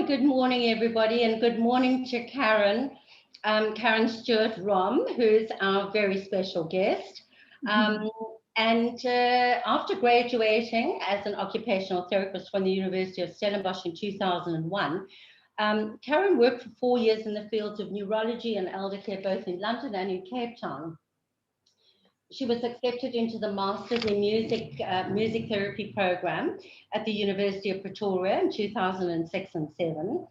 good morning, everybody, and good morning to Karen, Karen Stewart-Rom, who's our very special guest. After graduating as an occupational therapist from the University of Stellenbosch in 2001, Karen worked for 4 years in the fields of neurology and elder care, both in London and in Cape Town. She was accepted into the Masters in Music Therapy program at the University of Pretoria in 2006 and 7.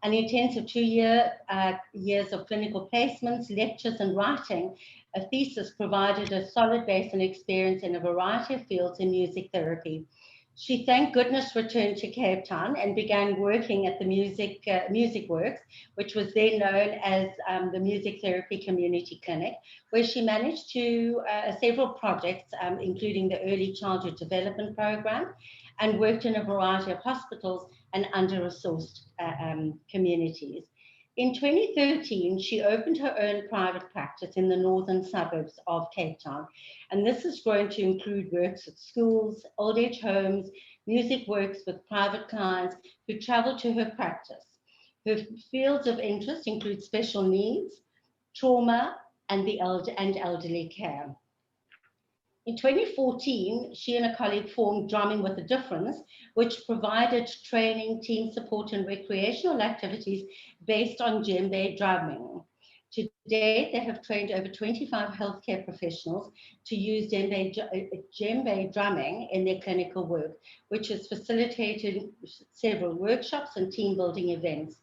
An intensive 2 years of clinical placements, lectures and writing a thesis provided a solid base and experience in a variety of fields in music therapy. She, thank goodness, returned to Cape Town and began working at the Music Works, which was then known as the Music Therapy Community Clinic, where she managed to several projects, including the Early Childhood Development Program, and worked in a variety of hospitals and under-resourced communities. In 2013, she opened her own private practice in the northern suburbs of Cape Town. And this has grown to include works at schools, old age homes, music works with private clients who travel to her practice. Her fields of interest include special needs, trauma, and elderly care. In 2014, she and a colleague formed Drumming with a Difference, which provided training, team support, and recreational activities based on djembe drumming. To date, they have trained over 25 healthcare professionals to use djembe drumming in their clinical work, which has facilitated several workshops and team building events.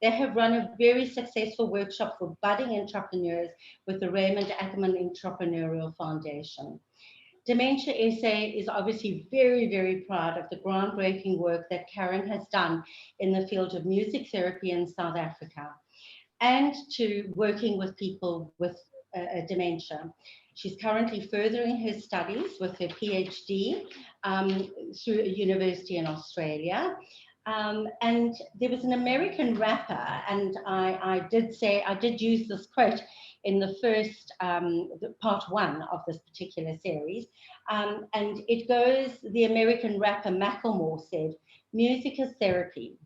They have run a very successful workshop for budding entrepreneurs with the Raymond Ackerman Entrepreneurial Foundation. Dementia SA is obviously very, very proud of the groundbreaking work that Karen has done in the field of music therapy in South Africa and to working with people with dementia. She's currently furthering her studies with her PhD through a university in Australia. And there was an American rapper, and I did use this quote in the first part 1 of this particular series. And it goes, the American rapper Macklemore said, "Music is therapy.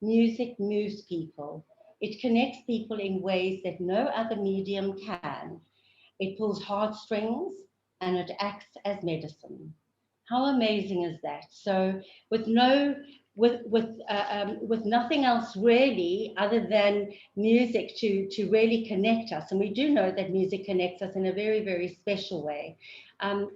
Music moves people. It connects people in ways that no other medium can. It pulls heartstrings and it acts as medicine." How amazing is that? So with nothing else really other than music to really connect us. And we do know that music connects us in a very, very special way.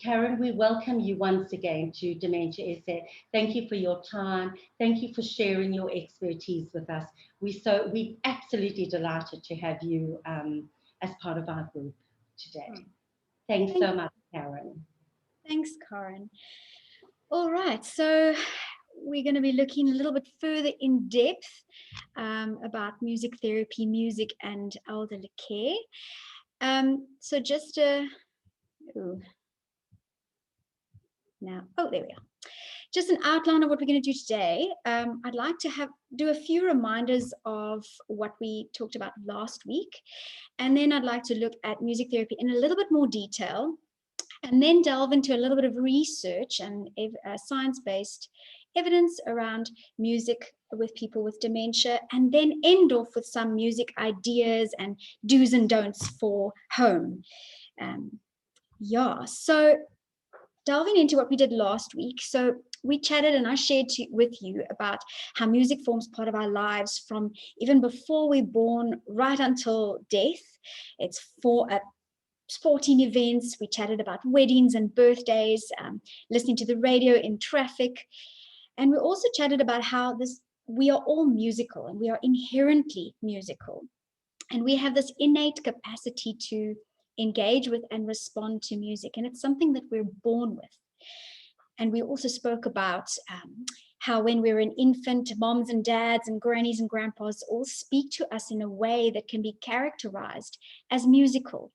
Karen, we welcome you once again to Dementia SA. Thank you for your time. Thank you for sharing your expertise with us. We're absolutely delighted to have you as part of our group today. Thanks so much, Karen. Thanks, Karen. All right, so we're going to be looking a little bit further in depth about music therapy, music and elderly care. So just there we are. Just an outline of what we're going to do today. I'd like to do a few reminders of what we talked about last week, and then I'd like to look at music therapy in a little bit more detail, and then delve into a little bit of research and science-based evidence around music with people with dementia, and then end off with some music ideas and do's and don'ts for home. So delving into what we did last week. So we chatted and I shared with you about how music forms part of our lives from even before we're born right until death. It's for sporting events. We chatted about weddings and birthdays, listening to the radio in traffic. And we also chatted about how we are all musical and we are inherently musical. And we have this innate capacity to engage with and respond to music. And it's something that we're born with. And we also spoke about how when we're an infant, moms and dads and grannies and grandpas all speak to us in a way that can be characterized as musical,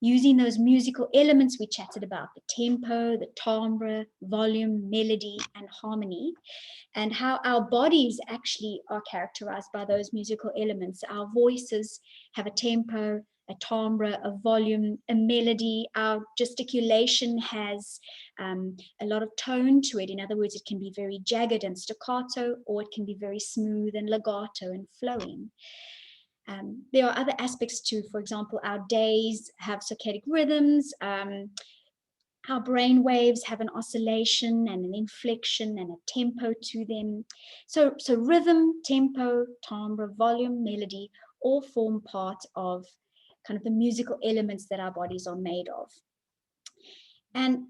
using those musical elements we chatted about, the tempo, the timbre, volume, melody, and harmony, and how our bodies actually are characterized by those musical elements. Our voices have a tempo, a timbre, a volume, a melody. Our gesticulation has a lot of tone to it. In other words, it can be very jagged and staccato, or it can be very smooth and legato and flowing. There are other aspects too. For example, our days have circadian rhythms. Our brain waves have an oscillation and an inflection and a tempo to them. So rhythm, tempo, timbre, volume, melody all form part of kind of the musical elements that our bodies are made of. And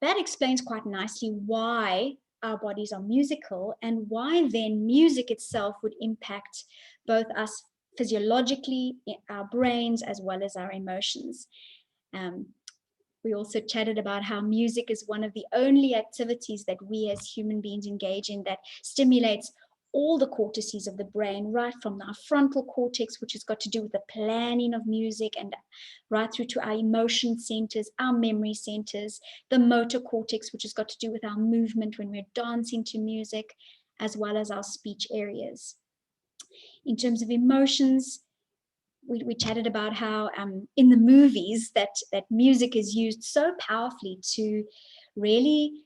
that explains quite nicely why our bodies are musical, and why then music itself would impact both us physiologically, our brains, as well as our emotions. We also chatted about how music is one of the only activities that we as human beings engage in that stimulates all the cortices of the brain, right from our frontal cortex, which has got to do with the planning of music, and right through to our emotion centers, our memory centers, the motor cortex, which has got to do with our movement when we're dancing to music, as well as our speech areas. In terms of emotions, we chatted about how in the movies that music is used so powerfully to really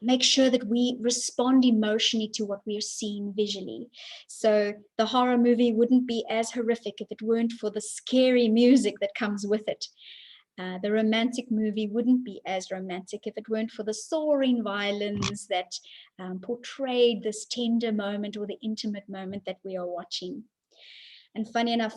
make sure that we respond emotionally to what we are seeing visually. So the horror movie wouldn't be as horrific if it weren't for the scary music that comes with it. The romantic movie wouldn't be as romantic if it weren't for the soaring violins that portrayed this tender moment or the intimate moment that we are watching. And funny enough,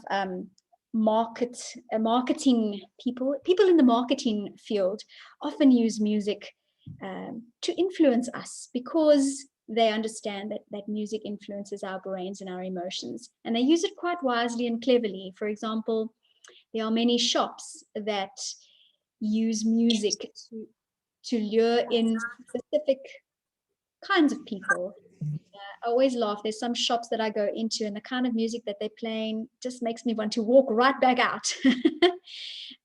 marketing people in the marketing field often use music to influence us, because they understand that music influences our brains and our emotions, and they use it quite wisely and cleverly. For example, there are many shops that use music to lure in specific kinds of people. I always laugh. There's some shops that I go into, and the kind of music that they're playing just makes me want to walk right back out.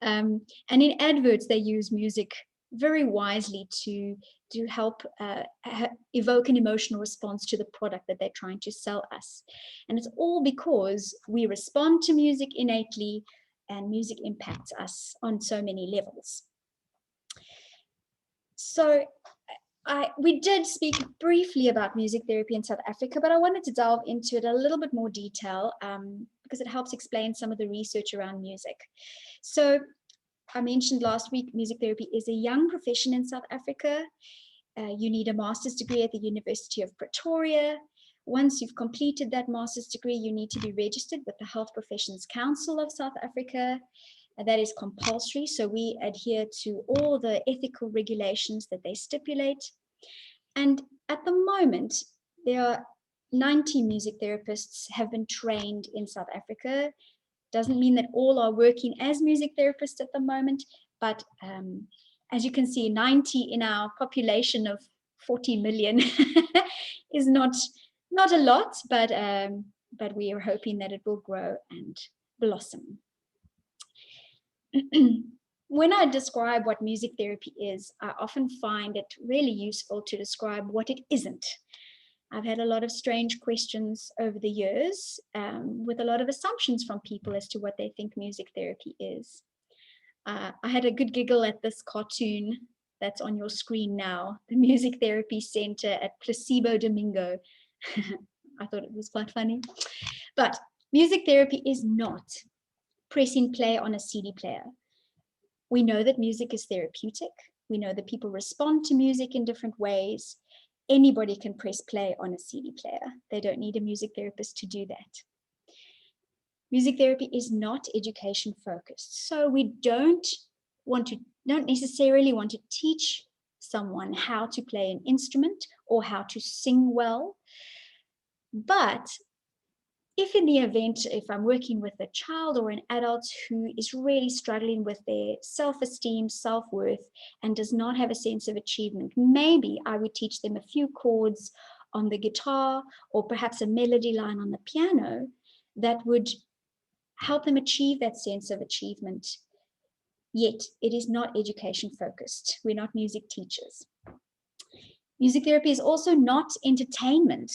And in adverts, they use music very wisely to help evoke an emotional response to the product that they're trying to sell us. And it's all because we respond to music innately, and music impacts us on so many levels. So we did speak briefly about music therapy in South Africa, but I wanted to delve into it a little bit more detail because it helps explain some of the research around music. So I mentioned last week, music therapy is a young profession in South Africa. You need a master's degree at the University of Pretoria. Once you've completed that master's degree, you need to be registered with the Health Professions Council of South Africa. That is compulsory, so we adhere to all the ethical regulations that they stipulate. And at the moment, there are 90 music therapists have been trained in South Africa. Doesn't mean that all are working as music therapists at the moment, but as you can see, 90 in our population of 40 million is not a lot, but we are hoping that it will grow and blossom. When I describe what music therapy is, I often find it really useful to describe what it isn't. I've had a lot of strange questions over the years with a lot of assumptions from people as to what they think music therapy is. I had a good giggle at this cartoon that's on your screen now, the Music Therapy Center at Placebo Domingo. I thought it was quite funny. But music therapy is not pressing play on a CD player. We know that music is therapeutic. We know that people respond to music in different ways. Anybody can press play on a CD player. They don't need a music therapist to do that. Music therapy is not education focused. So we don't necessarily want to teach someone how to play an instrument or how to sing well. But if in the event, if I'm working with a child or an adult who is really struggling with their self-esteem, self-worth, and does not have a sense of achievement, maybe I would teach them a few chords on the guitar or perhaps a melody line on the piano that would help them achieve that sense of achievement. Yet it is not education focused. We're not music teachers. Music therapy is also not entertainment.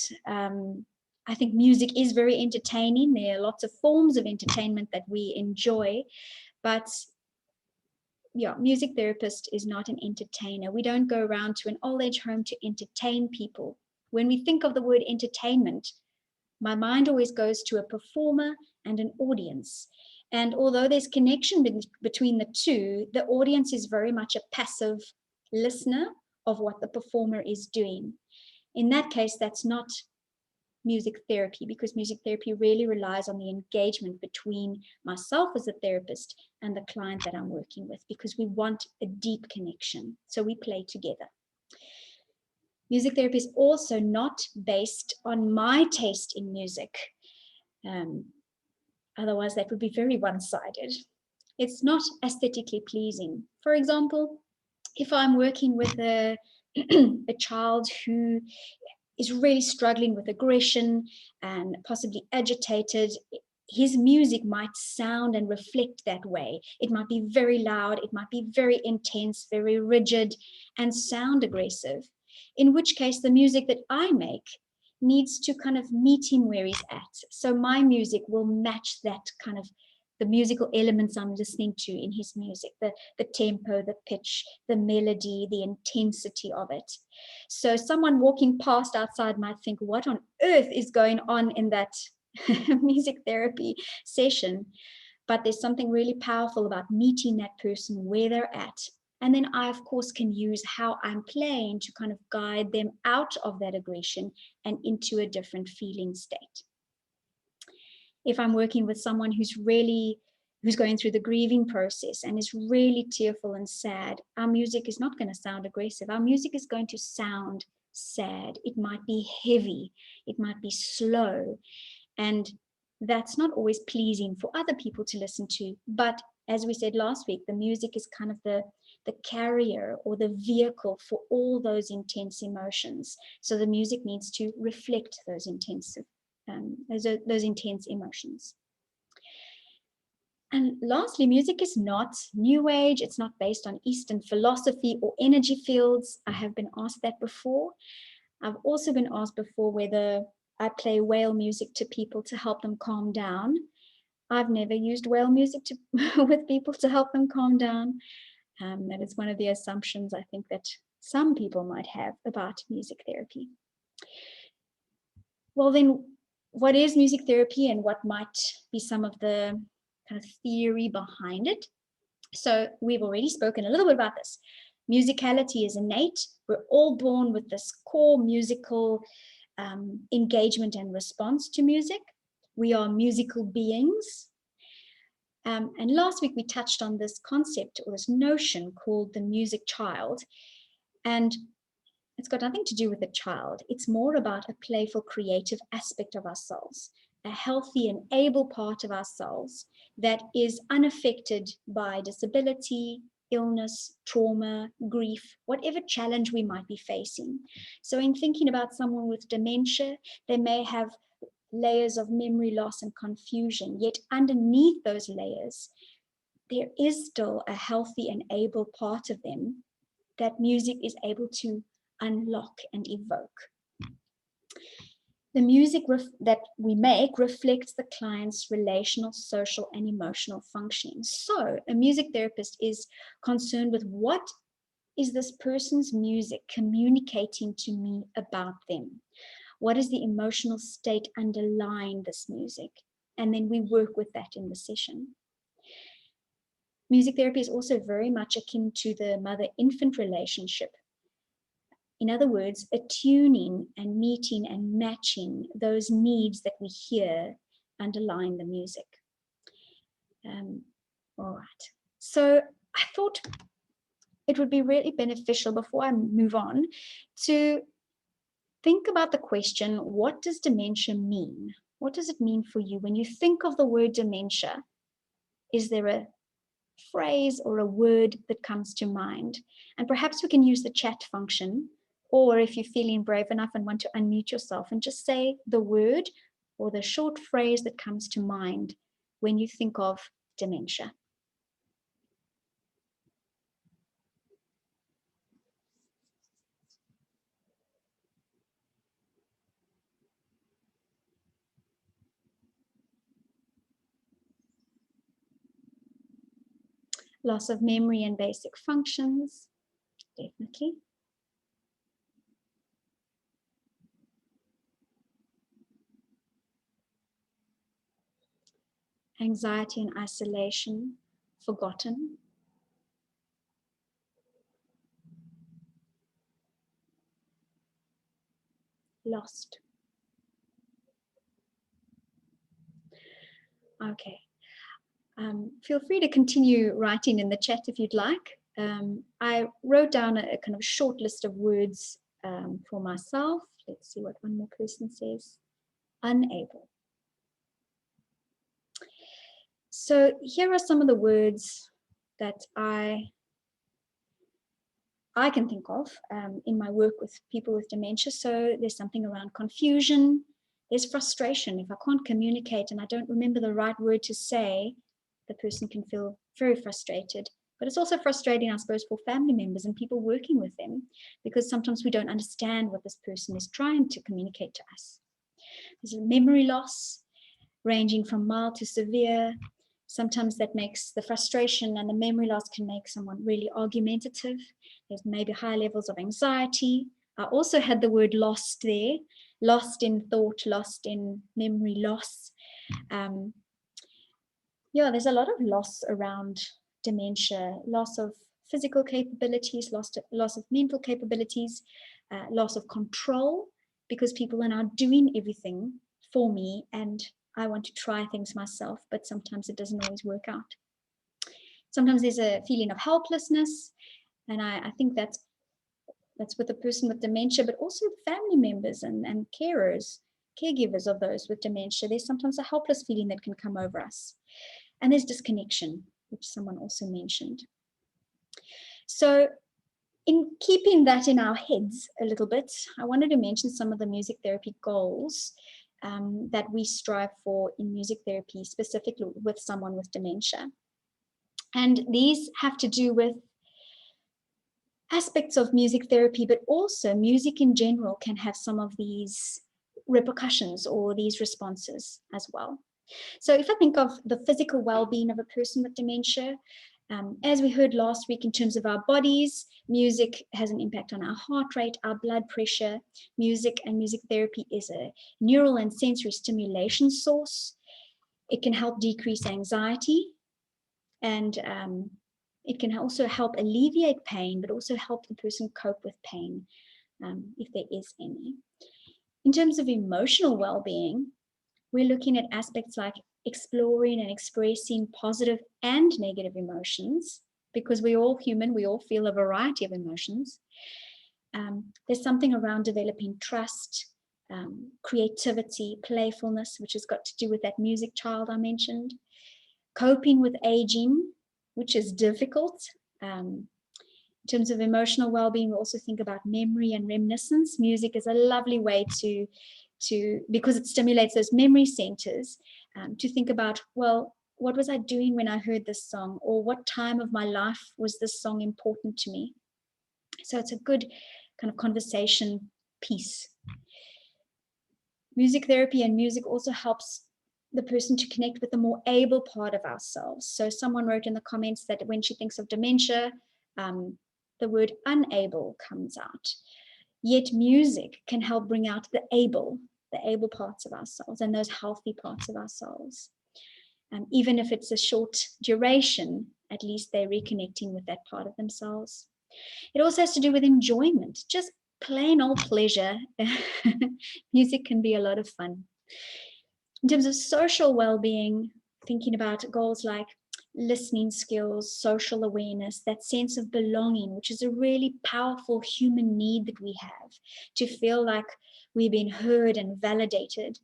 I think music is very entertaining. There are lots of forms of entertainment that we enjoy, but yeah, music therapist is not an entertainer. We don't go around to an old age home to entertain people. When we think of the word entertainment, my mind always goes to a performer and an audience. And although there's connection between the two, the audience is very much a passive listener of what the performer is doing. In that case, that's not music therapy, because music therapy really relies on the engagement between myself as a therapist and the client that I'm working with, because we want a deep connection. So we play together. Music therapy is also not based on my taste in music. Otherwise, that would be very one-sided. It's not aesthetically pleasing. For example, if I'm working with a child who is really struggling with aggression and possibly agitated, his music might sound and reflect that way. It might be very loud, it might be very intense, very rigid, and sound aggressive. In which case, the music that I make needs to kind of meet him where he's at. So my music will match that kind of the musical elements I'm listening to in his music, the tempo, the pitch, the melody, the intensity of it. So someone walking past outside might think, what on earth is going on in that music therapy session? But there's something really powerful about meeting that person where they're at. And then I, of course, can use how I'm playing to kind of guide them out of that aggression and into a different feeling state. If I'm working with someone who's going through the grieving process and is really tearful and sad, our music is not going to sound aggressive. Our music is going to sound sad. It might be heavy. It might be slow. And that's not always pleasing for other people to listen to. But as we said last week, the music is kind of the carrier or the vehicle for all those intense emotions. So the music needs to reflect those intense emotions. And lastly, music is not new age. It's not based on Eastern philosophy or energy fields. I have been asked that before. I've also been asked before whether I play whale music to people to help them calm down. I've never used whale music with people to help them calm down. That is one of the assumptions I think that some people might have about music therapy. Well, then, what is music therapy and what might be some of the kind of theory behind it? So we've already spoken a little bit about this. Musicality is innate. We're all born with this core musical engagement and response to music. We are musical beings. And last week we touched on this concept or this notion called the music child. And it's got nothing to do with a child. It's more about a playful, creative aspect of ourselves, a healthy and able part of ourselves that is unaffected by disability, illness, trauma, grief, whatever challenge we might be facing. So in thinking about someone with dementia, they may have layers of memory loss and confusion, yet underneath those layers, there is still a healthy and able part of them that music is able to unlock and evoke. The music that we make reflects the client's relational, social, and emotional functioning. So a music therapist is concerned with what is this person's music communicating to me about them? What is the emotional state underlying this music? And then we work with that in the session. Music therapy is also very much akin to the mother-infant relationship. In other words, attuning and meeting and matching those needs that we hear underlying the music. All right. So I thought it would be really beneficial before I move on to think about the question, what does dementia mean? What does it mean for you? When you think of the word dementia, is there a phrase or a word that comes to mind? And perhaps we can use the chat function, or if you're feeling brave enough and want to unmute yourself and just say the word or the short phrase that comes to mind when you think of dementia. Loss of memory and basic functions, definitely. Anxiety and isolation, forgotten. Lost. Okay. Feel free to continue writing in the chat if you'd like. I wrote down a kind of short list of words for myself. Let's see what one more person says. Unable. So here are some of the words that I can think of in my work with people with dementia. So there's something around confusion. There's frustration. If I can't communicate and I don't remember the right word to say, the person can feel very frustrated. But it's also frustrating, I suppose, for family members and people working with them, because sometimes we don't understand what this person is trying to communicate to us. There's a memory loss ranging from mild to severe. Sometimes that makes the frustration and the memory loss can make someone really argumentative. There's maybe high levels of anxiety. I also had the word lost there, lost in thought, lost in memory loss. Yeah, there's a lot of loss around dementia, loss of physical capabilities, loss of mental capabilities, loss of control, because people are now doing everything for me and I want to try things myself, but sometimes it doesn't always work out. Sometimes there's a feeling of helplessness, and I think that's with a person with dementia, but also family members and carers, caregivers of those with dementia. There's sometimes a helpless feeling that can come over us. And there's disconnection, which someone also mentioned. So in keeping that in our heads a little bit, I wanted to mention some of the music therapy goals that we strive for in music therapy, specifically with someone with dementia. And these have to do with aspects of music therapy, but also music in general can have some of these repercussions or these responses as well. So if I think of the physical well-being of a person with dementia, as we heard last week in terms of our bodies, music has an impact on our heart rate, our blood pressure. Music and music therapy is a neural and sensory stimulation source. It can help decrease anxiety, and it can also help alleviate pain, but also help the person cope with pain if there is any. In terms of emotional well-being, we're looking at aspects like exploring and expressing positive and negative emotions, because we're all human, we all feel a variety of emotions. There's something around developing trust, creativity, playfulness, which has got to do with that music child I mentioned. Coping with aging, which is difficult. In terms of emotional well-being, we also think about memory and reminiscence. Music is a lovely way to because it stimulates those memory centers, to think about, well, what was I doing when I heard this song, or what time of my life was this song important to me? So it's a good kind of conversation piece. Music therapy and music also helps the person to connect with the more able part of ourselves. So someone wrote in the comments that when she thinks of dementia, the word unable comes out. Yet music can help bring out the able parts of ourselves and those healthy parts of ourselves. Even if it's a short duration, at least they're reconnecting with that part of themselves. It also has to do with enjoyment, just plain old pleasure. Music can be a lot of fun. In terms of social well-being, thinking about goals like listening skills, social awareness, that sense of belonging, which is a really powerful human need that we have, to feel like we've been heard and validated,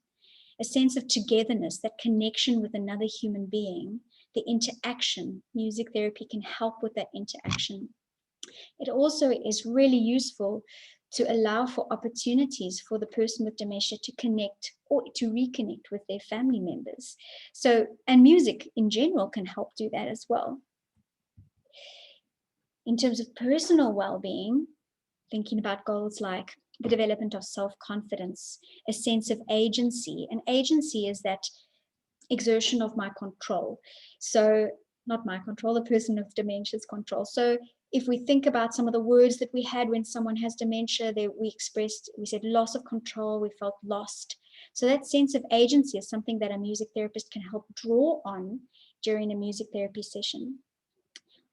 a sense of togetherness, that connection with another human being, the interaction. Music therapy can help with that interaction. It also is really useful to allow for opportunities for the person with dementia to connect or to reconnect with their family members. So, and music in general can help do that as well. In terms of personal well-being, thinking about goals like the development of self-confidence, a sense of agency. And agency is that exertion of my control. So not my control, the person with dementia's control. So if we think about some of the words that we had when someone has dementia, we said loss of control, we felt lost. So that sense of agency is something that a music therapist can help draw on during a music therapy session.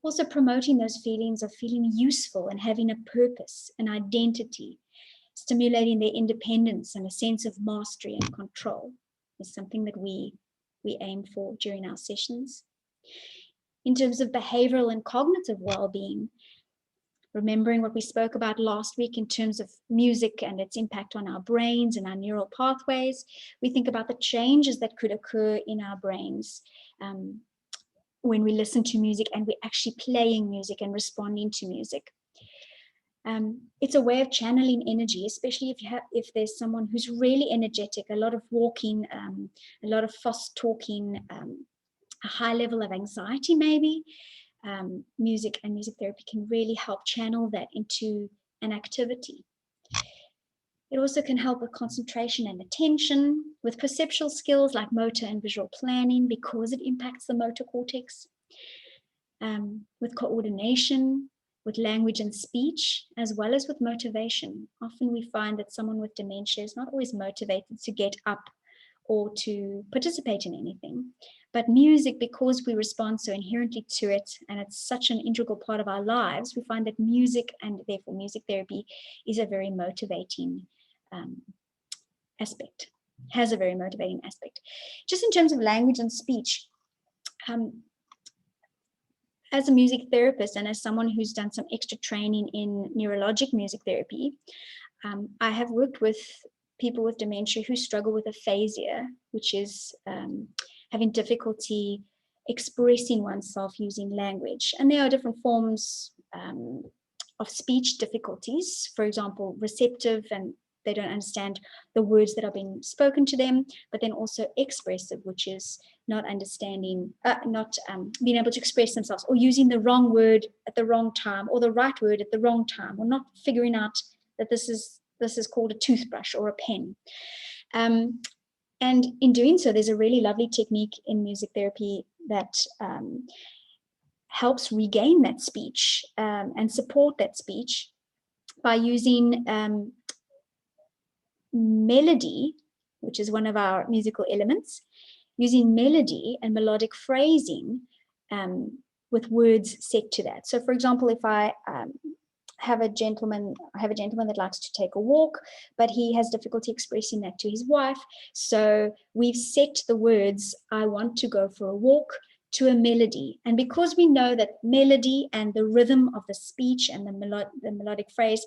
Also promoting those feelings of feeling useful and having a purpose, an identity, stimulating their independence and a sense of mastery and control is something that we aim for during our sessions. In terms of behavioral and cognitive well-being, remembering what we spoke about last week in terms of music and its impact on our brains and our neural pathways, we think about the changes that could occur in our brains when we listen to music and we're actually playing music and responding to music. It's a way of channeling energy, especially if there's someone who's really energetic, a lot of walking, a lot of fast talking, a high level of anxiety maybe. Music and music therapy can really help channel that into an activity. It also can help with concentration and attention, with perceptual skills like motor and visual planning because it impacts the motor cortex, with coordination, with language and speech, as well as with motivation. Often we find that someone with dementia is not always motivated to get up or to participate in anything. But music, because we respond so inherently to it, and it's such an integral part of our lives, we find that music, and therefore music therapy, is a very motivating aspect, has a very motivating aspect. Just in terms of language and speech, as a music therapist and as someone who's done some extra training in neurologic music therapy, I have worked with people with dementia who struggle with aphasia, which is having difficulty expressing oneself using language. And there are different forms of speech difficulties, for example, receptive, and they don't understand the words that are being spoken to them, but then also expressive, which is not understanding, not being able to express themselves, or using the wrong word at the wrong time, or the right word at the wrong time, or not figuring out that this is called a toothbrush or a pen. And in doing so, there's a really lovely technique in music therapy that helps regain that speech and support that speech by using melody, which is one of our musical elements, using melody and melodic phrasing with words set to that. So for example, if I have a gentleman that likes to take a walk, but he has difficulty expressing that to his wife. So we've set the words, I want to go for a walk, to a melody. And because we know that melody and the rhythm of the speech and the melodic phrase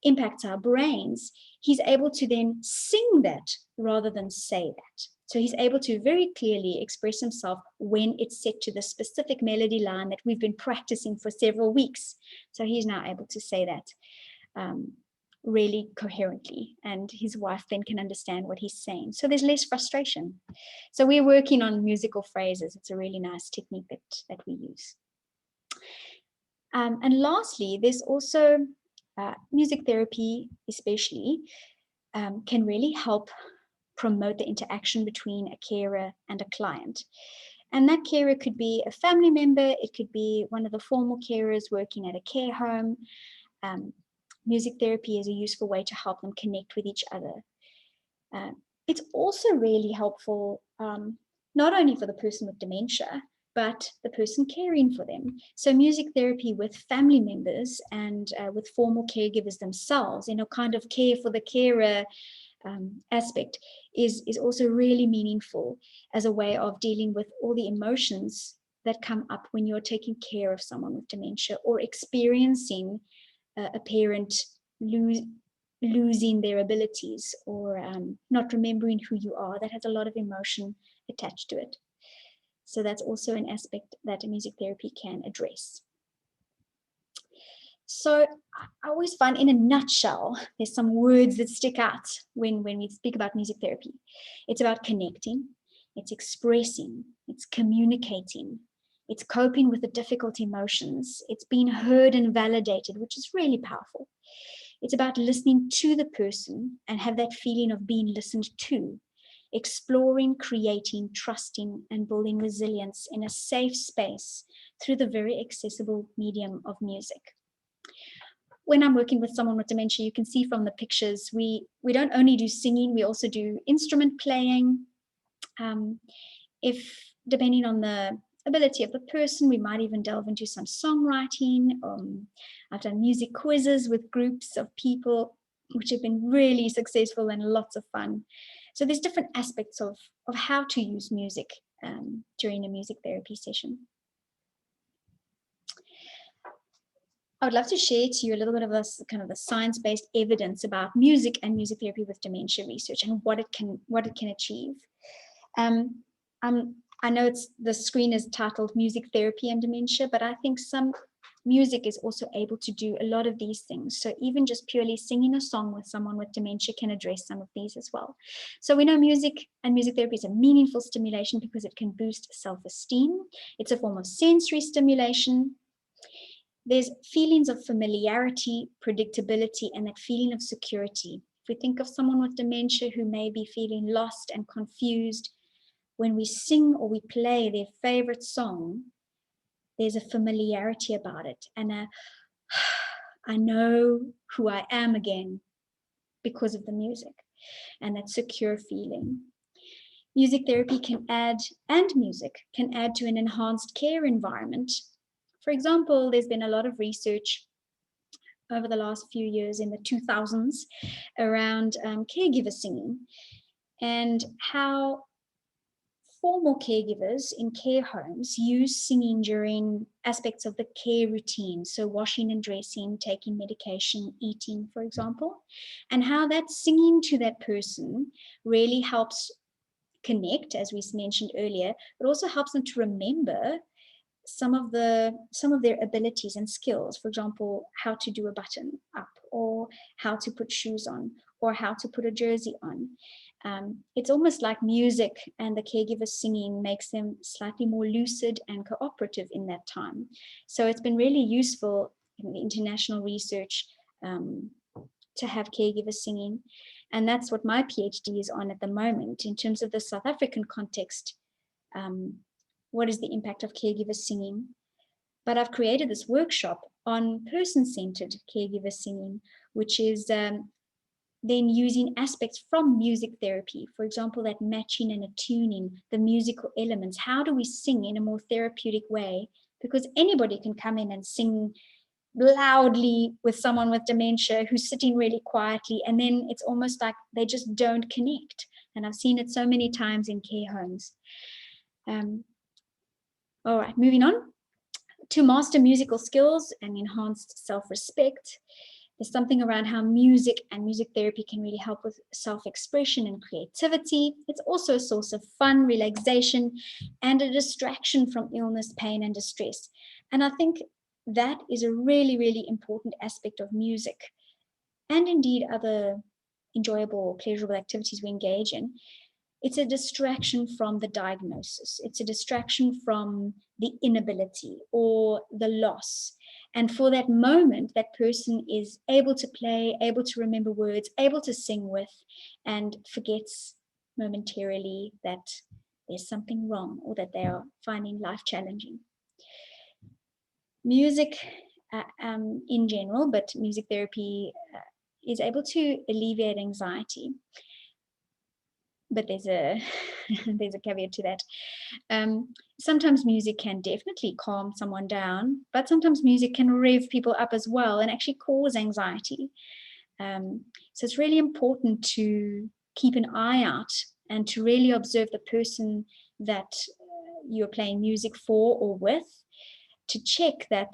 impacts our brains, he's able to then sing that rather than say that. So he's able to very clearly express himself when it's set to the specific melody line that we've been practicing for several weeks. So he's now able to say that really coherently, and his wife then can understand what he's saying. So there's less frustration. So we're working on musical phrases. It's a really nice technique that we use. And lastly, there's also music therapy, especially, can really help promote the interaction between a carer and a client. And that carer could be a family member, it could be one of the formal carers working at a care home. Music therapy is a useful way to help them connect with each other. It's also really helpful, not only for the person with dementia, but the person caring for them. So music therapy with family members and with formal caregivers themselves, kind of care for the carer aspect is also really meaningful as a way of dealing with all the emotions that come up when you're taking care of someone with dementia or experiencing a parent losing their abilities or not remembering who you are. That has a lot of emotion attached to it. So that's also an aspect that music therapy can address. So I always find, in a nutshell, there's some words that stick out when we speak about music therapy. It's about connecting, it's expressing, it's communicating, it's coping with the difficult emotions, it's being heard and validated, which is really powerful. It's about listening to the person and have that feeling of being listened to. exploring, creating, trusting, and building resilience in a safe space through the very accessible medium of music. When I'm working with someone with dementia, you can see from the pictures, we don't only do singing, we also do instrument playing. If depending on the ability of the person, we might even delve into some songwriting. I've done music quizzes with groups of people, which have been really successful and lots of fun. So there's different aspects of how to use music during a music therapy session. I would love to share to you a little bit of this kind of the science-based evidence about music and music therapy with dementia research and what it can achieve. I know the screen is titled Music Therapy and Dementia, but I think some music is also able to do a lot of these things. So even just purely singing a song with someone with dementia can address some of these as well. So we know music and music therapy is a meaningful stimulation because it can boost self-esteem. It's a form of sensory stimulation. There's feelings of familiarity, predictability, and that feeling of security. If we think of someone with dementia who may be feeling lost and confused, when we sing or we play their favorite song, there's a familiarity about it and I know who I am again because of the music and that secure feeling. Music therapy music can add to an enhanced care environment. For example, there's been a lot of research over the last few years in the 2000s around caregiver singing and how formal caregivers in care homes use singing during aspects of the care routine, so washing and dressing, taking medication, eating, for example, and how that singing to that person really helps connect, as we mentioned earlier, but also helps them to remember some of their abilities and skills. For example, how to do a button up, or how to put shoes on, or how to put a jersey on. It's almost like music and the caregiver singing makes them slightly more lucid and cooperative in that time. So it's been really useful in the international research to have caregivers singing. And that's what my PhD is on at the moment in terms of the South African context. What is the impact of caregiver singing? But I've created this workshop on person-centered caregiver singing, which is then using aspects from music therapy, for example, that matching and attuning, the musical elements. How do we sing in a more therapeutic way? Because anybody can come in and sing loudly with someone with dementia who's sitting really quietly, and then it's almost like they just don't connect. And I've seen it so many times in care homes. All right, moving on. To master musical skills and enhanced self-respect, there's something around how music and music therapy can really help with self-expression and creativity. It's also a source of fun, relaxation, and a distraction from illness, pain, and distress. And I think that is a really, really important aspect of music, and indeed other enjoyable, pleasurable activities we engage in. It's a distraction from the diagnosis. It's a distraction from the inability or the loss. And for that moment, that person is able to play, able to remember words, able to sing with, and forgets momentarily that there's something wrong or that they are finding life challenging. Music in general, but music therapy is able to alleviate anxiety. But there's a there's a caveat to that. Sometimes music can definitely calm someone down, but sometimes music can rev people up as well and actually cause anxiety. So it's really important to keep an eye out and to really observe the person that you're playing music for or with, to check that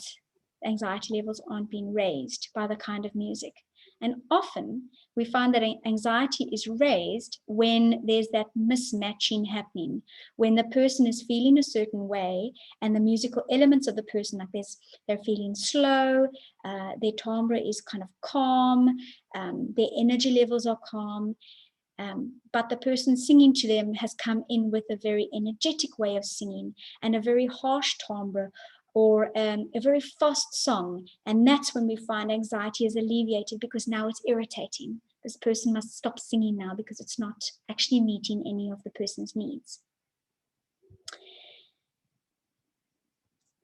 anxiety levels aren't being raised by the kind of music. And often we find that anxiety is raised when there's that mismatching happening, when the person is feeling a certain way and the musical elements of the person, like they're feeling slow, their timbre is kind of calm, their energy levels are calm, but the person singing to them has come in with a very energetic way of singing and a very harsh timbre, or a very fast song, and that's when we find anxiety is alleviated because now it's irritating. this person must stop singing now because it's not actually meeting any of the person's needs.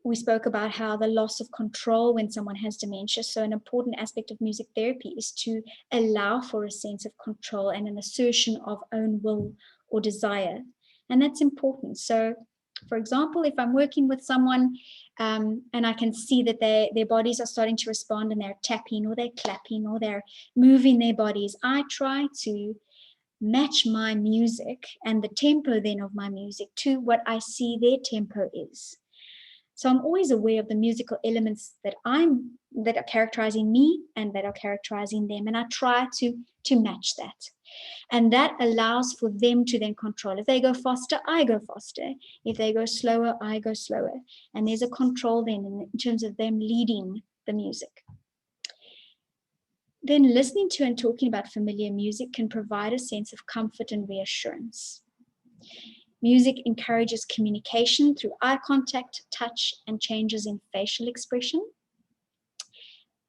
We spoke about how the loss of control when someone has dementia. So an important aspect of music therapy is to allow for a sense of control and an assertion of own will or desire. And that's important. So, for example, if I'm working with someone and I can see that their bodies are starting to respond and they're tapping or they're clapping or they're moving their bodies, I try to match my music and the tempo then of my music to what I see their tempo is. So I'm always aware of the musical elements that are characterizing me and that are characterizing them. And I try to match that. And that allows for them to then control. If they go faster, I go faster. If they go slower, I go slower. And there's a control then in terms of them leading the music. Then listening to and talking about familiar music can provide a sense of comfort and reassurance. Music encourages communication through eye contact, touch, and changes in facial expression,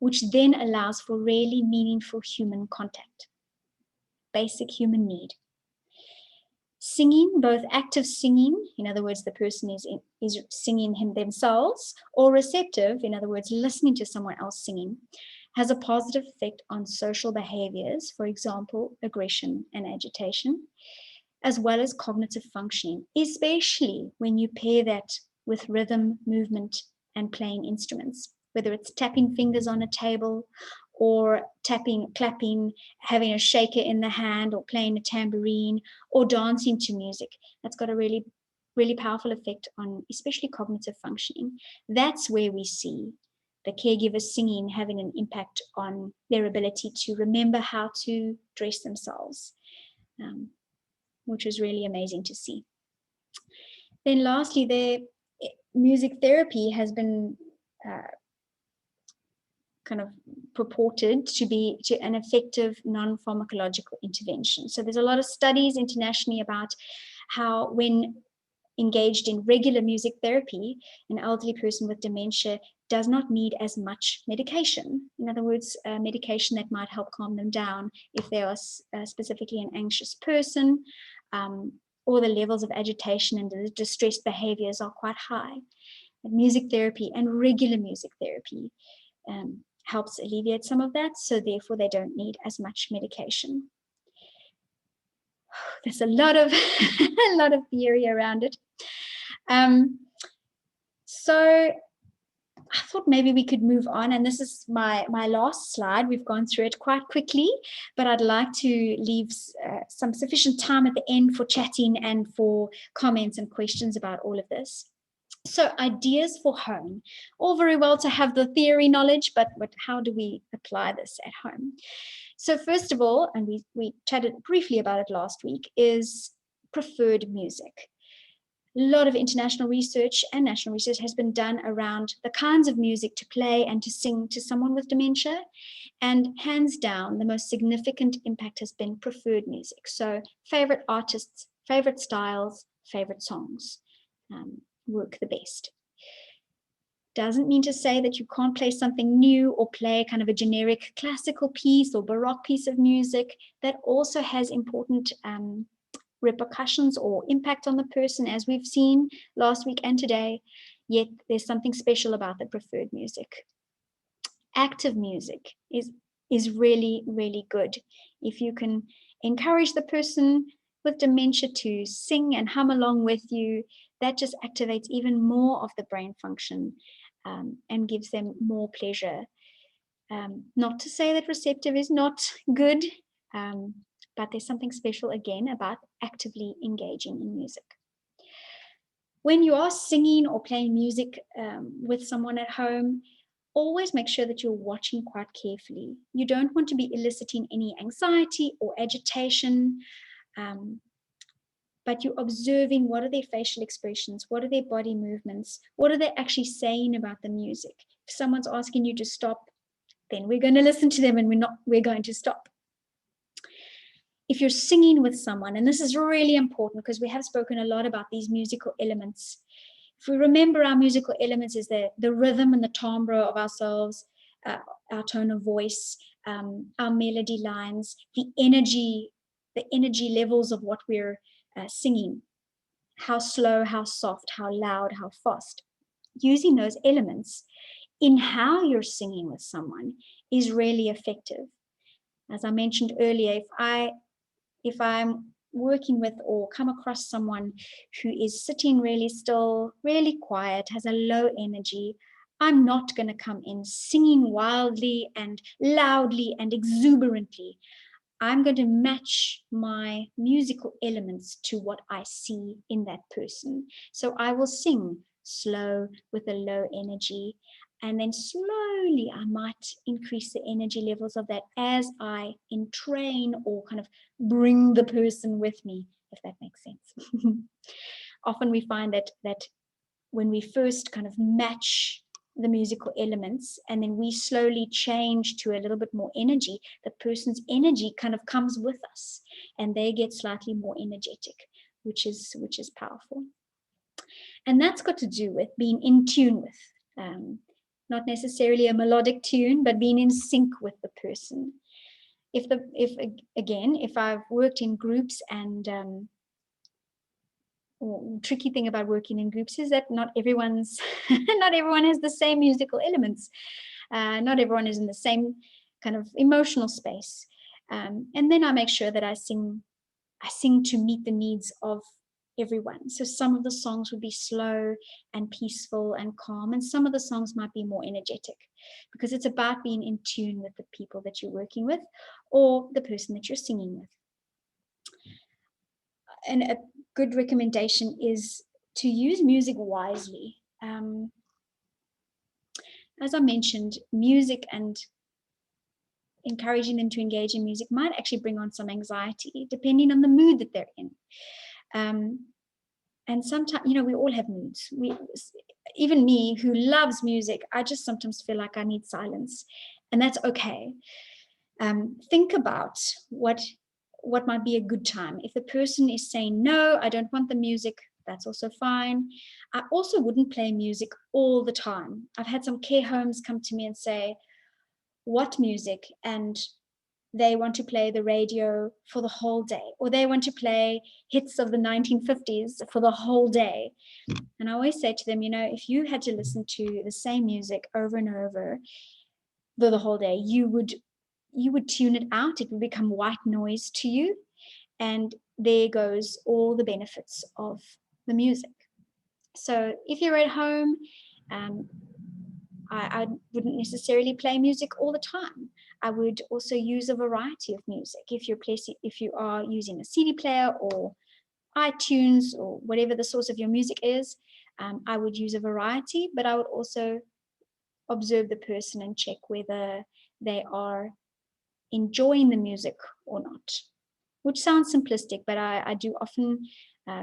which then allows for really meaningful human contact. Basic human need. Singing, both active singing, in other words, the person is singing themselves, or receptive, in other words, listening to someone else singing, has a positive effect on social behaviors, for example, aggression and agitation, as well as cognitive functioning, especially when you pair that with rhythm, movement, and playing instruments, whether it's tapping fingers on a table or tapping, clapping, having a shaker in the hand or playing a tambourine or dancing to music. That's got a really, really powerful effect on especially cognitive functioning. That's where we see the caregivers singing having an impact on their ability to remember how to dress themselves. Which is really amazing to see. Then lastly, the music therapy has been kind of purported to be an effective non-pharmacological intervention. So there's a lot of studies internationally about how when engaged in regular music therapy, an elderly person with dementia does not need as much medication. In other words, medication that might help calm them down if they are specifically an anxious person, or the levels of agitation and the distressed behaviors are quite high. And music therapy and regular music therapy helps alleviate some of that, so therefore they don't need as much medication. There's a lot of a lot of theory around it. So I thought maybe we could move on, and this is my last slide. We've gone through it quite quickly, but I'd like to leave some sufficient time at the end for chatting and for comments and questions about all of this. So ideas for home. All very well to have the theory knowledge, but how do we apply this at home? So first of all, and we chatted briefly about it last week, is preferred music. A lot of international research and national research has been done around the kinds of music to play and to sing to someone with dementia. And hands down, the most significant impact has been preferred music. So favorite artists, favorite styles, favorite songs work the best. Doesn't mean to say that you can't play something new or play kind of a generic classical piece or Baroque piece of music that also has important repercussions or impact on the person, as we've seen last week and today, yet there's something special about the preferred music. Active music is really, really good. If you can encourage the person with dementia to sing and hum along with you, that just activates even more of the brain function and gives them more pleasure. Not to say that receptive is not good, but there's something special again about actively engaging in music. When you are singing or playing music with someone at home, always make sure that you're watching quite carefully. You don't want to be eliciting any anxiety or agitation, but you're observing what are their facial expressions, what are their body movements, what are they actually saying about the music. If someone's asking you to stop, then we're going to listen to them and we're going to stop. If you're singing with someone, and this is really important because we have spoken a lot about these musical elements. If we remember our musical elements is the rhythm and the timbre of ourselves, our tone of voice, our melody lines, the energy levels of what we're singing, how slow, how soft, how loud, how fast. Using those elements in how you're singing with someone is really effective. As I mentioned earlier, if I'm working with or come across someone who is sitting really still, really quiet, has a low energy, I'm not going to come in singing wildly and loudly and exuberantly. I'm going to match my musical elements to what I see in that person. So I will sing slow with a low energy, and then slowly I might increase the energy levels of that as I entrain or kind of bring the person with me, if that makes sense. Often we find that when we first kind of match the musical elements and then we slowly change to a little bit more energy, the person's energy kind of comes with us and they get slightly more energetic, which is powerful. And that's got to do with being in tune with, not necessarily a melodic tune, but being in sync with the person. If I've worked in groups, and tricky thing about working in groups is that not everyone has the same musical elements. Not everyone is in the same kind of emotional space. And then I make sure that I sing to meet the needs of everyone. So some of the songs would be slow and peaceful and calm, and some of the songs might be more energetic, because it's about being in tune with the people that you're working with or the person that you're singing with. And a good recommendation is to use music wisely. As I mentioned, music and encouraging them to engage in music might actually bring on some anxiety, depending on the mood that they're in. And sometimes, we all have moods. Even me, who loves music, I just sometimes feel like I need silence, and that's okay. Think about what might be a good time. If the person is saying, no, I don't want the music, that's also fine. I also wouldn't play music all the time. I've had some care homes come to me and say, what music? And they want to play the radio for the whole day, or they want to play hits of the 1950s for the whole day. And I always say to them, if you had to listen to the same music over and over the whole day, you would tune it out. It would become white noise to you. And there goes all the benefits of the music. So if you're at home, I wouldn't necessarily play music all the time. I would also use a variety of music. If you are using a CD player or iTunes or whatever the source of your music is, I would use a variety, but I would also observe the person and check whether they are enjoying the music or not, which sounds simplistic, but I do often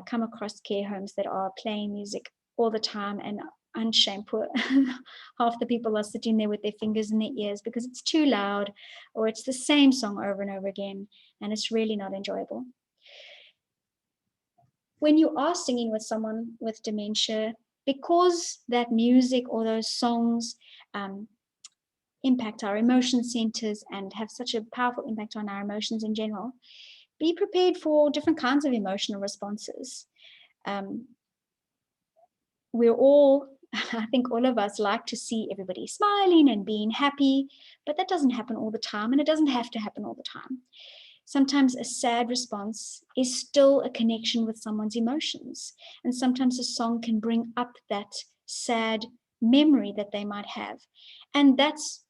come across care homes that are playing music all the time, and unshame, poor half the people are sitting there with their fingers in their ears because it's too loud, or it's the same song over and over again, and it's really not enjoyable. When you are singing with someone with dementia, because that music or those songs impact our emotion centers and have such a powerful impact on our emotions in general, be prepared for different kinds of emotional responses. We're all, I think all of us like to see everybody smiling and being happy, but that doesn't happen all the time, and it doesn't have to happen all the time. Sometimes a sad response is still a connection with someone's emotions, and sometimes a song can bring up that sad memory that they might have, and that's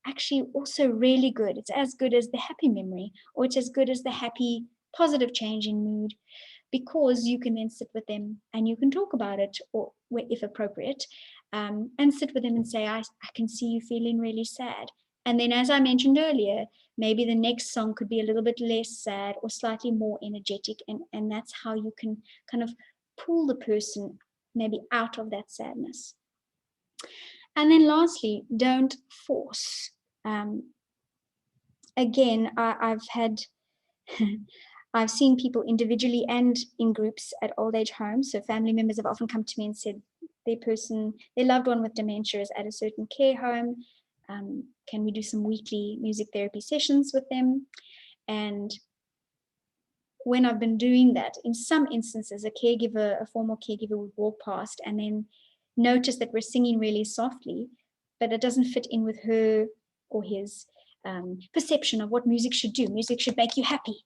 actually also really good. It's as good as the happy memory, or it's as good as the happy, positive change in mood, because you can then sit with them and you can talk about it, or if appropriate, and sit with them and say, I can see you feeling really sad. And then, as I mentioned earlier, maybe the next song could be a little bit less sad or slightly more energetic, and that's how you can kind of pull the person maybe out of that sadness. And then lastly, don't force. Again, I've seen people individually and in groups at old age homes. So family members have often come to me and said their loved one with dementia is at a certain care home. Can we do some weekly music therapy sessions with them? And when I've been doing that, in some instances, a former caregiver would walk past and then notice that we're singing really softly, but it doesn't fit in with her or his perception of what music should do. Music should make you happy,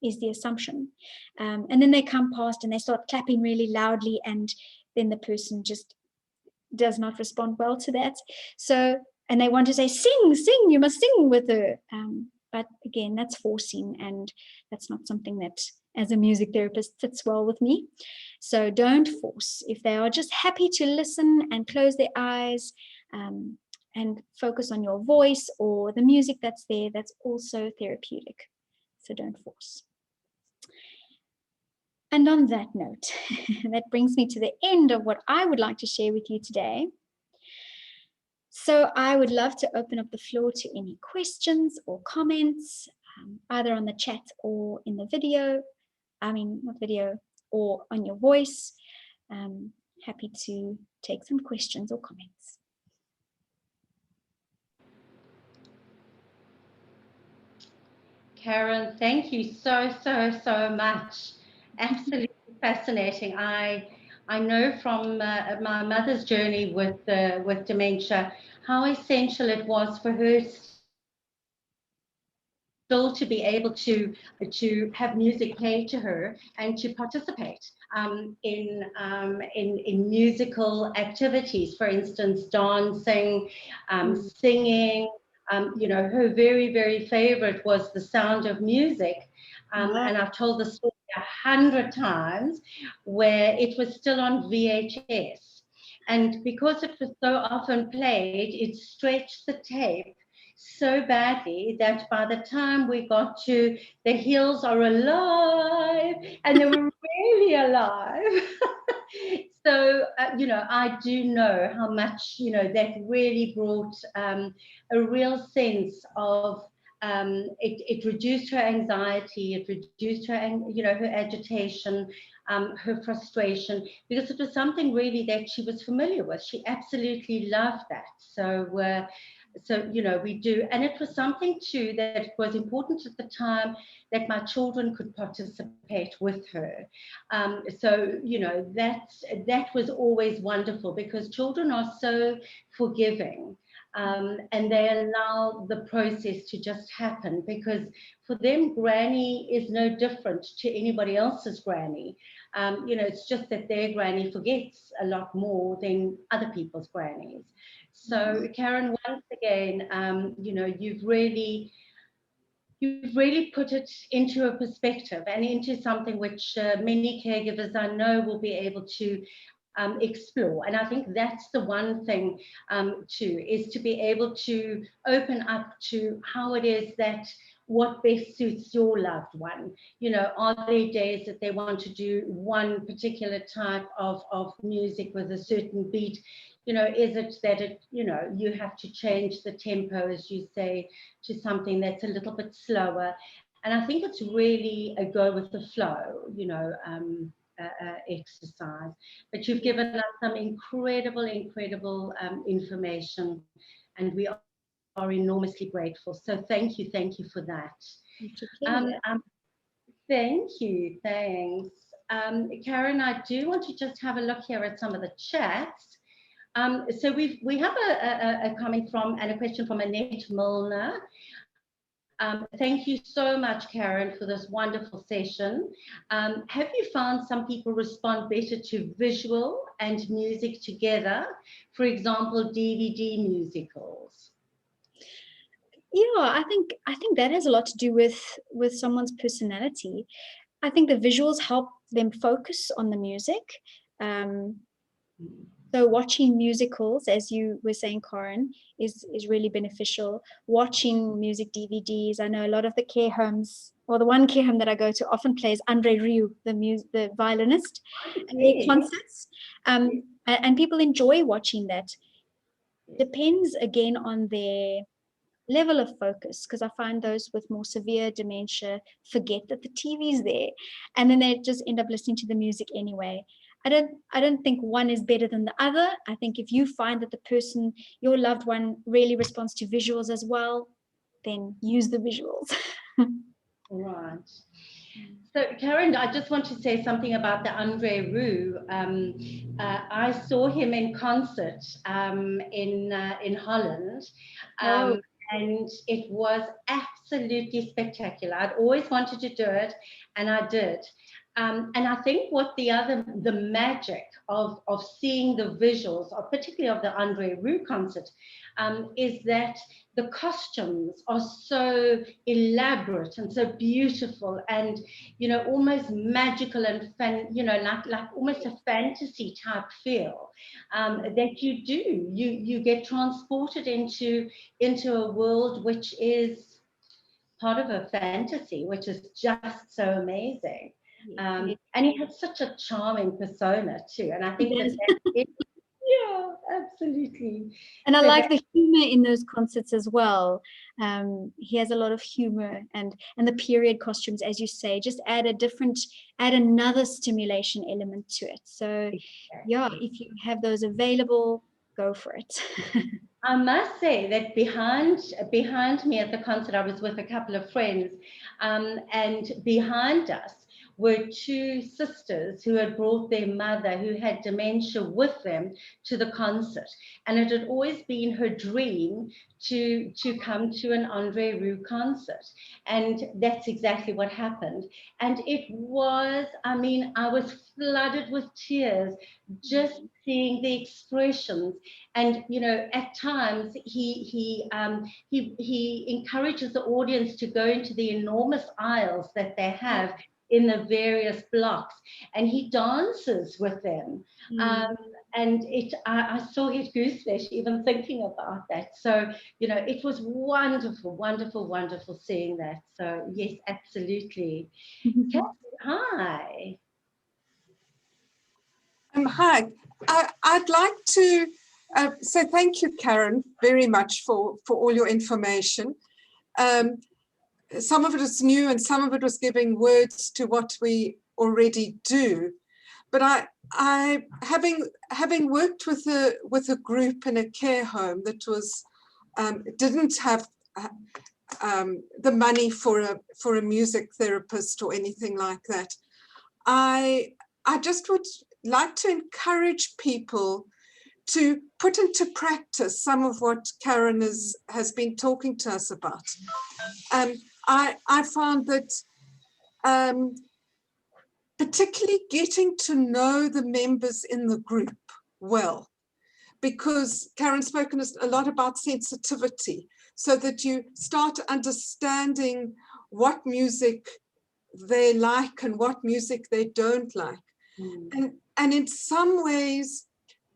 is the assumption. And then they come past and they start clapping really loudly, and then the person just does not respond well to that. So, and they want to say, sing, you must sing with her. But again, that's forcing, and that's not something that as a music therapist fits well with me. So don't force. If they are just happy to listen and close their eyes and focus on your voice or the music that's there, that's also therapeutic. So don't force. And on that note, that brings me to the end of what I would like to share with you today. So I would love to open up the floor to any questions or comments, either on the chat or in the video. Not video, or on your voice. Happy to take some questions or comments. Karen, thank you so much. Absolutely fascinating. I know from my mother's journey with dementia how essential it was for her still to be able to have music played to her and to participate in musical activities, for instance, dancing, singing. Her very favorite was the sound of music. And I've told the story 100 times, where it was still on VHS. And because it was so often played, it stretched the tape so badly that by the time we got to The Hills Are Alive, and they were really alive. So, I do know how much, that really brought a real sense of, it reduced her anxiety, it reduced her, her agitation, her frustration, because it was something really that she was familiar with. She absolutely loved that. So, we do. And it was something too that was important at the time, that my children could participate with her. That was always wonderful, because children are so forgiving. And they allow the process to just happen, because for them, granny is no different to anybody else's granny. It's just that their granny forgets a lot more than other people's grannies. So, Karen, once again, you've really put it into a perspective and into something which many caregivers I know will be able to explore. And I think that's the one thing too, is to be able to open up to how it is that what best suits your loved one. Are there days that they want to do one particular type of music with a certain beat? Is it that you have to change the tempo, as you say, to something that's a little bit slower? And I think it's really a go with the flow, exercise. But you've given us some incredible information, and we are enormously grateful. So thank you for that. Thank you, thanks. Karen, I do want to just have a look here at some of the chats. So we have a comment from and a question from Annette Milner. Thank you so much, Karen, for this wonderful session. Have you found some people respond better to visual and music together? For example, DVD musicals. Yeah, I think that has a lot to do with someone's personality. I think the visuals help them focus on the music. So watching musicals, as you were saying, Karen, is really beneficial. Watching music DVDs. I know a lot of the care homes, or the one care home that I go to, often plays Andre Rieu, the violinist, at their concerts. And people enjoy watching that. Depends again on their level of focus, because I find those with more severe dementia forget that the TV's there, and then they just end up listening to the music anyway. I don't think one is better than the other. I think if you find that the person, your loved one, really responds to visuals as well, then use the visuals. Right. So, Karen, I just want to say something about the Andre Rieu. I saw him in concert in Holland, Oh, and it was absolutely spectacular. I'd always wanted to do it, and I did. And I think the magic of seeing the visuals, or particularly of the Andre Rieu concert, is that the costumes are so elaborate and so beautiful, and almost magical and like almost a fantasy type feel, that you get transported into a world which is part of a fantasy, which is just so amazing. yes, And he has such a charming persona too, and I think yes. that is, yeah, absolutely. And I So like the humor in those concerts as well. He has a lot of humor, and the period costumes, as you say, just add another stimulation element to it. So yeah, if you have those available, go for it. I must say that behind me at the concert, I was with a couple of friends, and behind us were two sisters who had brought their mother, who had dementia, with them to the concert, and it had always been her dream to come to an Andre Rieu concert, and that's exactly what happened. And it was, I mean, I was flooded with tears just seeing the expressions. And at times he encourages the audience to go into the enormous aisles that they have in the various blocks, and he dances with them. And I still get goosebumps even thinking about that. So it was wonderful, wonderful, wonderful seeing that. So yes, absolutely. Kathy, hi. Hi, I'd like to say thank you, Karen, very much for all your information. Some of it is new and some of it was giving words to what we already do. But I having worked with a group in a care home that was didn't have the money for a music therapist or anything like that, I just would like to encourage people to put into practice some of what Karen has been talking to us about. I found that particularly getting to know the members in the group well, because Karen's spoken a lot about sensitivity, so that you start understanding what music they like and what music they don't like. And in some ways,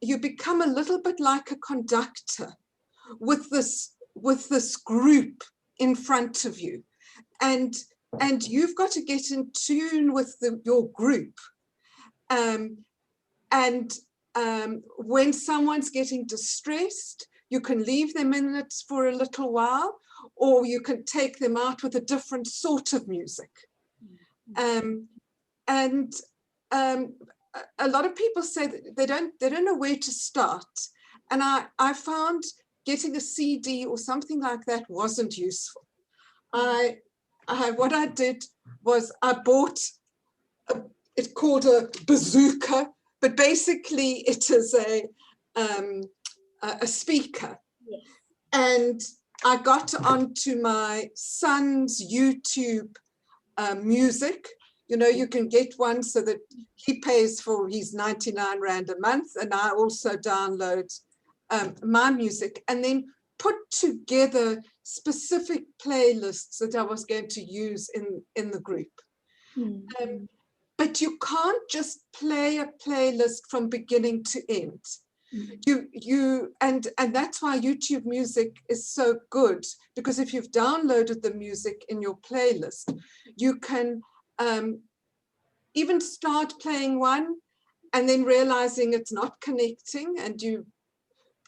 you become a little bit like a conductor with this group in front of you. And you've got to get in tune with your group. When someone's getting distressed, you can leave them in it for a little while, or you can take them out with a different sort of music. A lot of people say that they don't know where to start, and I found getting a CD or something like that wasn't useful. What I did was I bought it's called a bazooka, but basically it is a speaker. Yes. And I got onto my son's YouTube music. You can get one so that he pays for his 99 Rand a month, and I also download my music, and then put together specific playlists that I was going to use in the group. But you can't just play a playlist from beginning to end. And that's why YouTube music is so good, because if you've downloaded the music in your playlist, you can even start playing one and then realizing it's not connecting, and you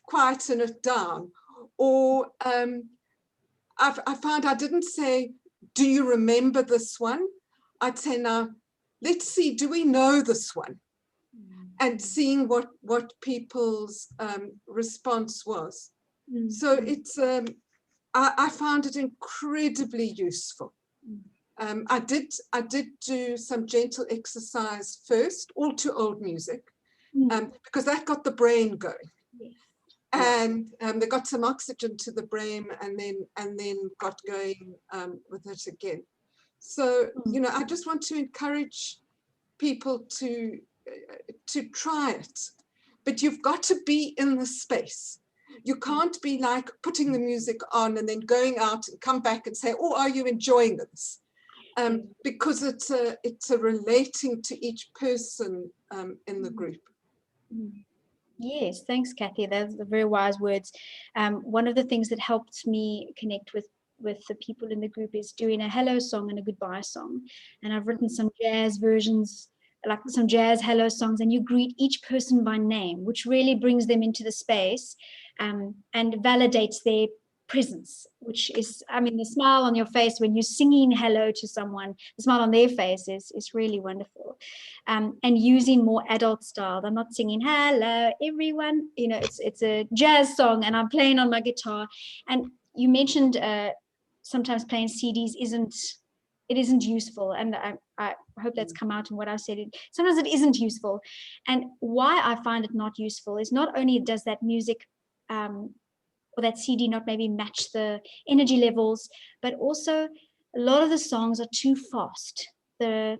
quieten it down. Or I found I didn't say, do you remember this one? I'd say, now, let's see, do we know this one? and seeing what people's response was. So it's I found it incredibly useful. I did do some gentle exercise first, all to old music, because that got the brain going. And they got some oxygen to the brain, and then got going with it again. So, you know, I just want to encourage people to try it, but you've got to be in the space. You can't be like putting the music on and then going out and come back and say, oh, are you enjoying this? Because it's a relating to each person in the group. Yes, thanks, Kathy. Those are very wise words. One of the things that helped me connect with the people in the group is doing a hello song and a goodbye song. And I've written some jazz versions, like some jazz hello songs, and you greet each person by name, which really brings them into the space and validates their presence, which is, I mean, the smile on your face when you're singing hello to someone, the smile on their face is really wonderful. And using more adult style. I'm not singing hello everyone, you know, it's a jazz song and I'm playing on my guitar. And you mentioned sometimes playing CDs isn't useful, and I hope that's come out in what I've said. Sometimes it isn't useful, and why I find it not useful is not only does that music or that CD not maybe match the energy levels, but also a lot of the songs are too fast. The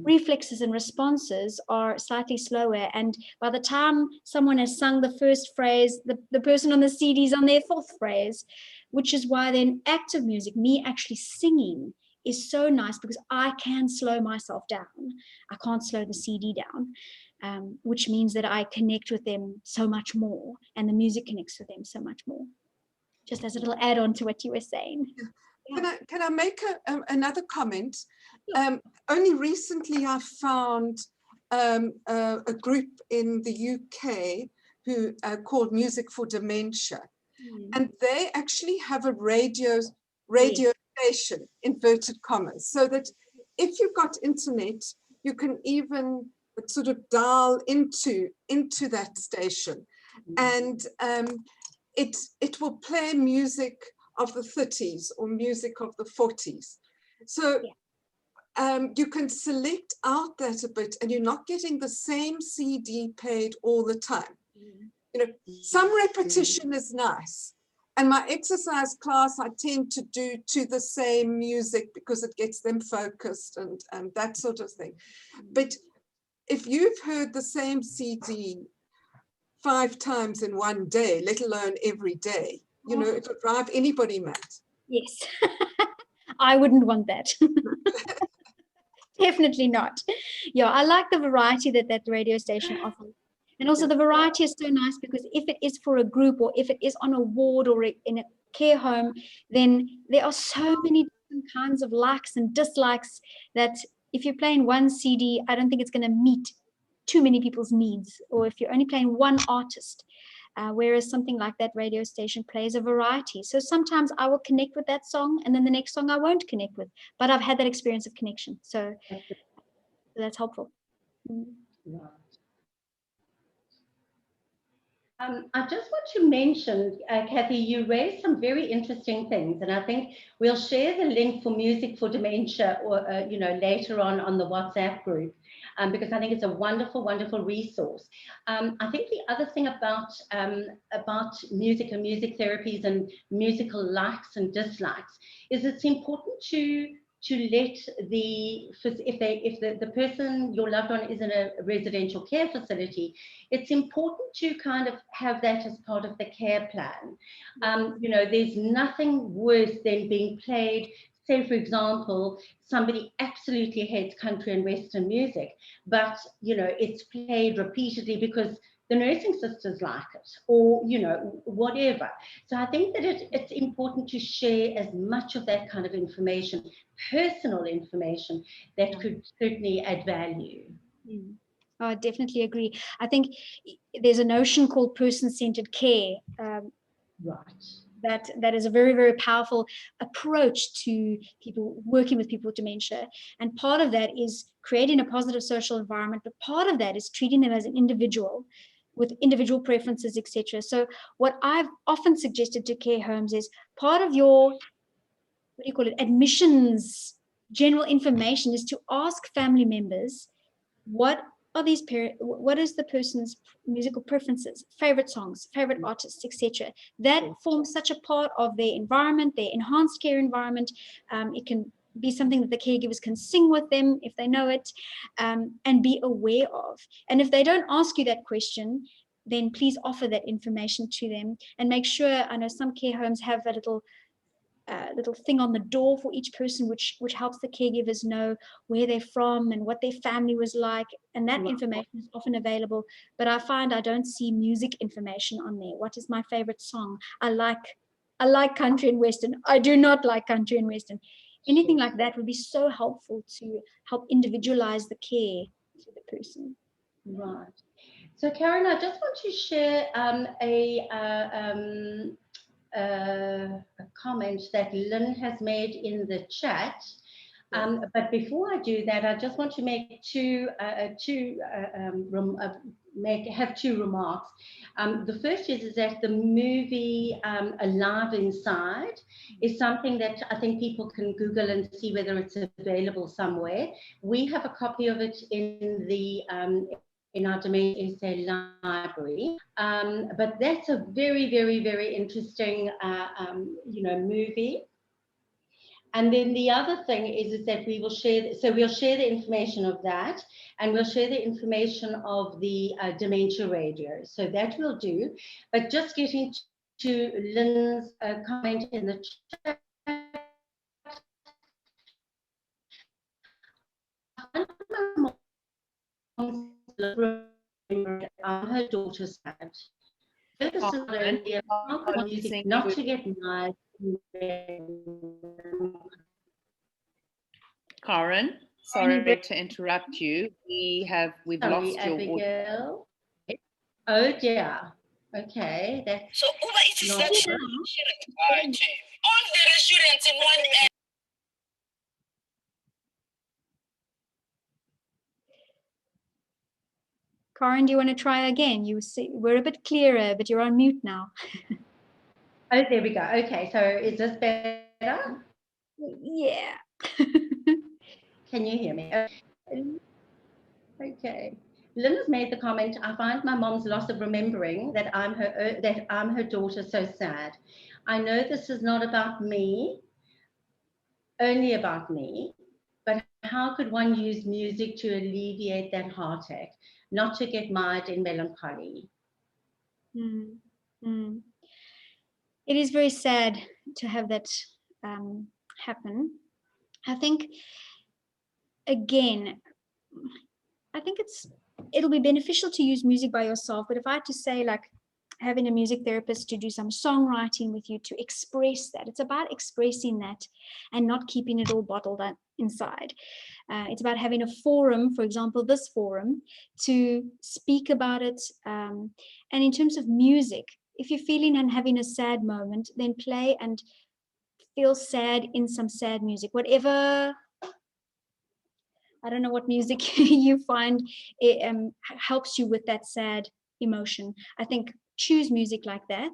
reflexes and responses are slightly slower, and by the time someone has sung the first phrase, the person on the CD is on their fourth phrase, which is why then active music, me actually singing, is so nice because I can slow myself down. I can't slow the CD down, which means that I connect with them so much more, and the music connects with them so much more. Just as a little add-on to what you were saying. Yeah. Can I make another comment? Only recently I found a group in the UK who called Music for Dementia, and they actually have a radio station, inverted commas, so that if you've got internet, you can even sort of dial into that station, and it will play music of the 30s or music of the 40s. So you can select out that a bit, and you're not getting the same CD played all the time. You know, some repetition is nice. And my exercise class, I tend to do to the same music because it gets them focused and that sort of thing. But if you've heard the same CD 5 times in one day, let alone every day, you know, it would drive anybody mad. Yes, I wouldn't want that. Definitely not. Yeah, I like the variety that radio station offers. And also the variety is so nice because if it is for a group or if it is on a ward or in a care home, then there are so many different kinds of likes and dislikes that if you're playing one CD, I don't think it's going to meet too many people's needs, or if you're only playing one artist. Whereas something like that radio station plays a variety. So sometimes I will connect with that song and then the next song I won't connect with, but I've had that experience of connection. So that's helpful. Right. I just want to mention, Kathy, you raised some very interesting things, and I think we'll share the link for Music for Dementia, or you know, later on the WhatsApp group, because I think it's a wonderful, wonderful resource. I think the other thing about music and music therapies and musical likes and dislikes is it's important to let if the person, your loved one, is in a residential care facility, it's important to kind of have that as part of the care plan. You know, there's nothing worse than being played. Say, for example, somebody absolutely hates country and Western music, but, you know, it's played repeatedly because the nursing sisters like it, or, you know, whatever. So I think that it's important to share as much of that kind of information, personal information, that could certainly add value. Oh, I definitely agree. I think there's a notion called person-centered care. Right. that is a very, very powerful approach to people working with people with dementia. And part of that is creating a positive social environment, but part of that is treating them as an individual with individual preferences, etc. So what I've often suggested to care homes is part of your, what do you call it, admissions, general information is to ask family members, what are these what is the person's musical preferences, favorite songs, favorite artists, etc. That forms such a part of their environment, their enhanced care environment. It can be something that the caregivers can sing with them if they know it, and be aware of. And if they don't ask you that question, then please offer that information to them and make sure. I know some care homes have a little thing on the door for each person, which helps the caregivers know where they're from and what their family was like, and that information is often available. But I find I don't see music information on there. What is my favorite song? I like country and western. I do not like country and western. Anything like that would be so helpful to help individualize the care to the person. Right. So Karen, I just want to share a comment that Lynn has made in the chat. But before I do that, I just want to make have two remarks. The first is that the movie Alive Inside is something that I think people can Google and see whether it's available somewhere. We have a copy of it in the in our Dementia Essay library, but that's a very, very, very interesting, movie. And then the other thing is that we will share, so we'll share the information of that, and we'll share the information of the dementia radio. So that we'll do. But just getting to Lynn's comment in the chat, her daughter's side. Focus on only on music, not to get mad. Karen, sorry to interrupt you. We've lost your Abigail. Oh dear. Okay. That's so over it is that all the students in one day. Karen, do you want to try again? We're a bit clearer, but you're on mute now. Oh, there we go. Okay, so is this better? Yeah. Can you hear me? Okay. Lynn has made the comment, I find my mom's loss of remembering that I'm her daughter so sad. I know this is not about me, only about me, but how could one use music to alleviate that heartache, not to get mired in melancholy? It is very sad to have that happen. I think, again, it'll be beneficial to use music by yourself, but if I had to say, like, having a music therapist to do some songwriting with you to express that, it's about expressing that and not keeping it all bottled up inside. It's about having a forum, for example, this forum, to speak about it. And in terms of music, if you're feeling and having a sad moment, then play and feel sad in some sad music, whatever. I don't know what music you find it, helps you with that sad emotion. I think choose music like that.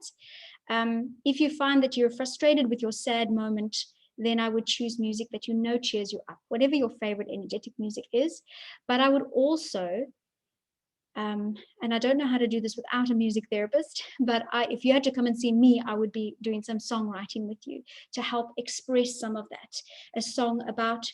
If you find that you're frustrated with your sad moment, then I would choose music that you know cheers you up, whatever your favorite energetic music is. But I would also, and I don't know how to do this without a music therapist, but if you had to come and see me, I would be doing some songwriting with you to help express some of that. A song about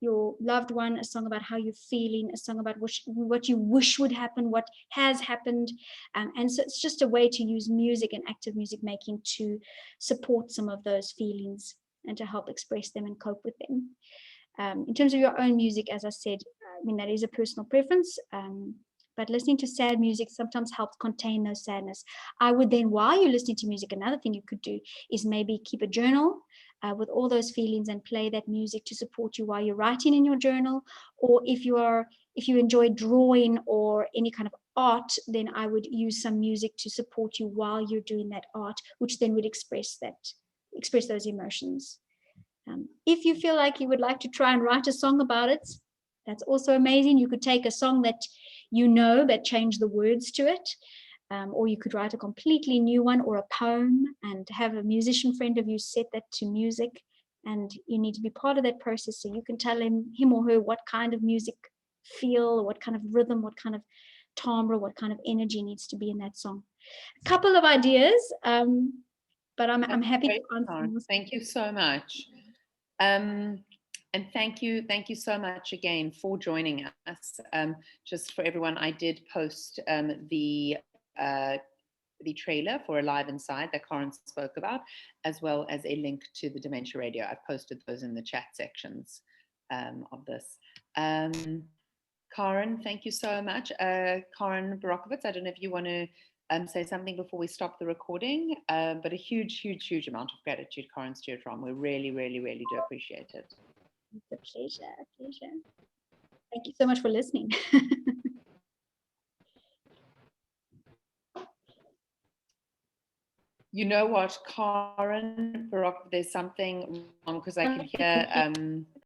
your loved one, a song about how you're feeling, a song about what you wish would happen, what has happened. And so it's just a way to use music and active music making to support some of those feelings and to help express them and cope with them. In terms of your own music, as I said, I mean, that is a personal preference. But listening to sad music sometimes helps contain those sadness. I would then, while you're listening to music, another thing you could do is maybe keep a journal with all those feelings and play that music to support you while you're writing in your journal. Or if you enjoy drawing or any kind of art, then I would use some music to support you while you're doing that art, which then would express those emotions. If you feel like you would like to try and write a song about it, that's also amazing. You could take a song that you know, but change the words to it. Or you could write a completely new one, or a poem, and have a musician friend of you set that to music. And you need to be part of that process, so you can tell him or her what kind of music feel, what kind of rhythm, what kind of timbre, what kind of energy needs to be in that song. A couple of ideas, but I'm happy to answer. Thank you so much. And thank you so much again for joining us. Just for everyone, I did post the trailer for Alive Inside that Karen spoke about, as well as a link to the Dementia Radio. I've posted those in the chat sections of this. Karen, thank you so much. Karen Barakovitz, I don't know if you want to say something before we stop the recording, but a huge, huge, huge amount of gratitude, Karen Stewart-Rom. We really, really, really do appreciate it. It's a pleasure. Thank you so much for listening. You know what, Karen Barakovitz, there's something wrong because I can hear